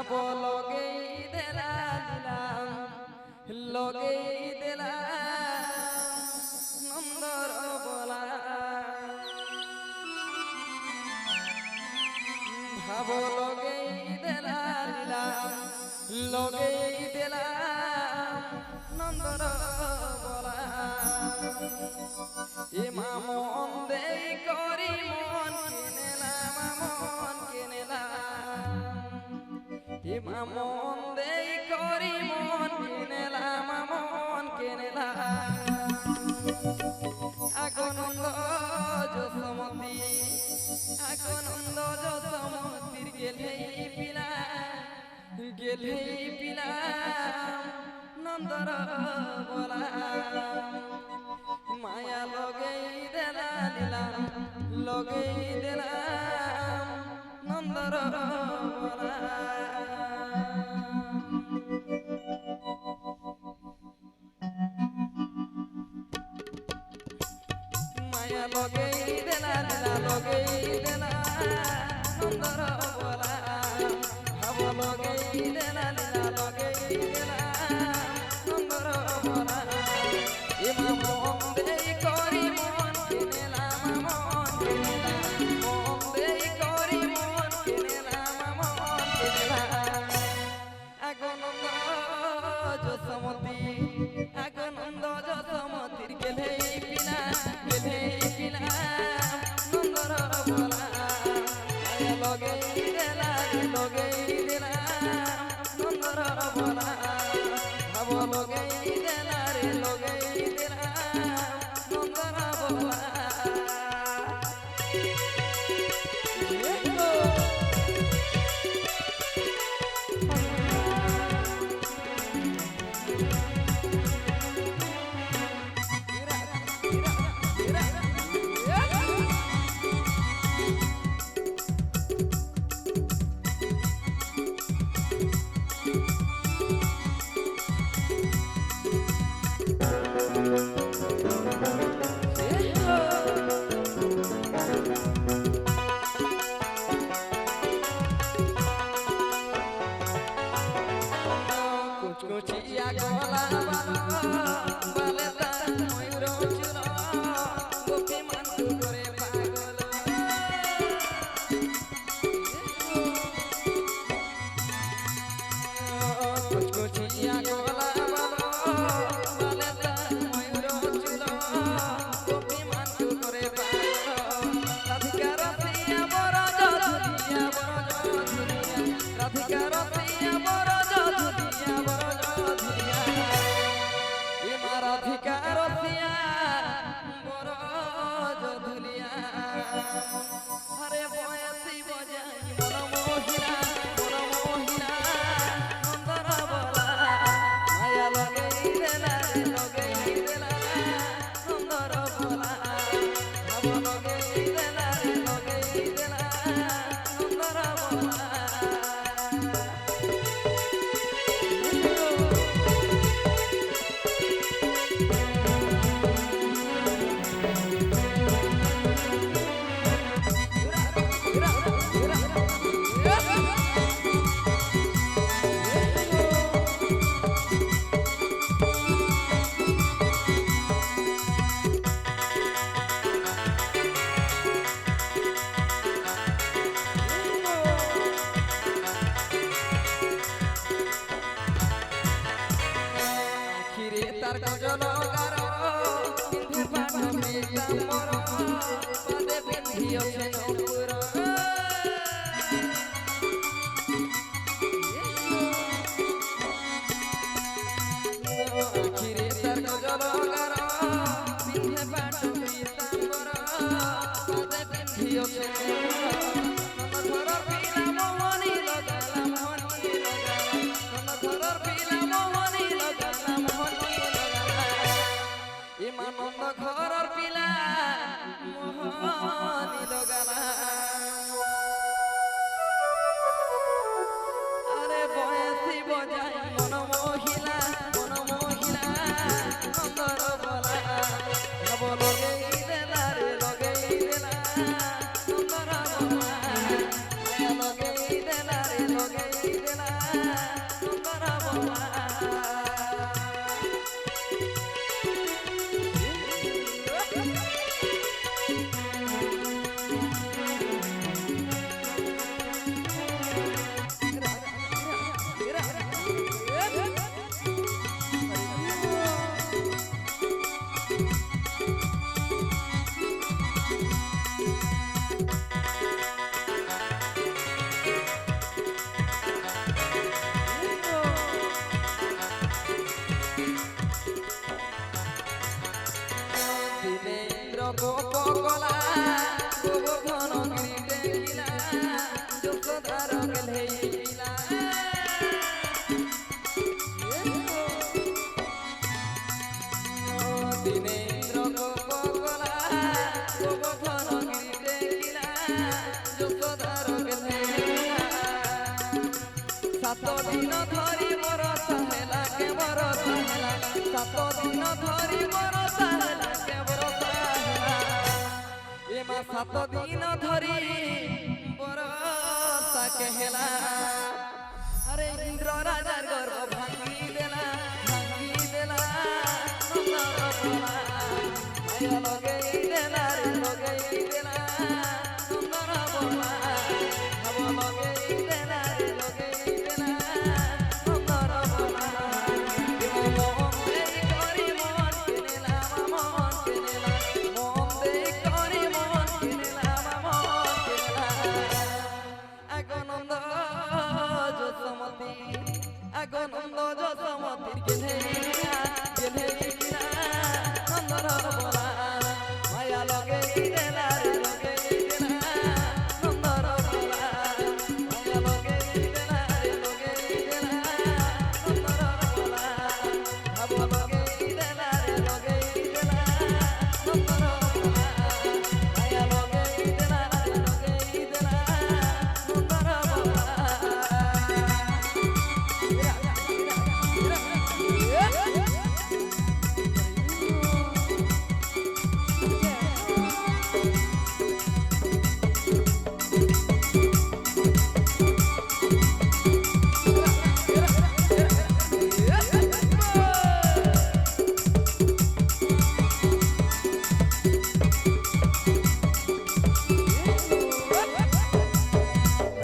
ভাবো লগেই দেলা দিলাম লগেই দিলাম নন্দর বলা ভাবো লগেই দেলা দিলাম লগেই দিলাম নন্দর বলা এ মামন দেই করি মন কিনেলাম মন কিনেলাম এ মামন দেই করি মন কিনেলাম মন কিনেলাম আগনন্দ যশোমতী আগনন্দ যশোমতীর গেলেই পিলাম নন্দর বলা মায়া লগেই দেলা দিলাম লগেই দিলাম নন্দর বলা মায়া লগেই দেলা দিলা লগেই দিলা নন্দর বলা ভাব লগেই দেলা দিলা লগেই দিলা নন্দর বলা এমা মন দেই করি মন কিনেলাম মন কিনেলাম মন দেই করি মন কিনেলাম মন কিনেলাম আগনন্দ যশোমতী আগনন্দ যশোমতীর গেলেই পিলাম নন্দর বলা লগেই দেলা লগেই দিলাম নন্দর বলা ভাব লগেই দেলা রে লগেই দিলাম নন্দর বলা কুচিয়া গলা বালে তার ময়ূর চুল গোপী মান্তু করে পাগল কুচিয়া গলা বালে তার ময়ূর চুল গোপী মান্তু করে পাগল রাধিকা রসিয়া বড় যধুরিয়া রাধিকা রসিয়া বড় যধুরিয়া রাধিকা রসিয়া বড় যধুলিয়া হরে বয়সী বজাই বড় মহিলা নন্দর বলা মায়া লগেই দেলা লগেই দেলা নন্দর বলা ভাব লগেই দেলা লগেই দেলা নন্দর বলা তার গজল গার পিন্ধে পাঠে তাম্বর পদে পিন্ধিয়ছে নপুর আখিরে তার গজল গার পিন্ধে পাঠে তাম্বর পদে পিন্ধিয়ছে নন্দর পিলা মোহনী লগালাম হনি লগালাম নন্দর পিলা মোহনী লগালাম হনি নন্দ ঘরর পিলা মোহনী লগালা আরে বয়সী বজাই মন মহিলা নন্দর বলা ভাব লগেই দেলা রে লগেই দেলা নন্দর বলা লগেই দেলা রে লগেই দেলা সাত দিন ধরি বরষা হেলা কে বরষা হেলা সাত দিন ধরি বরষা হেলা কে বরষা হেলা এ মা সাত দিন ধরি বরষা কে হেলা আরে ইন্দ্র রাজার গর্ব ভাঙি দেলা মায়া লগে দেলা রে লগে দেলা সুন্দর বলা হব লগে দেলা রে লগে দেলা সুন্দর বলা মন দেই করি মন কিনলাম মন দেই করি মন কিনলাম আগনন্দ যশোমতী আগনন্দ যশোমতীর কিনে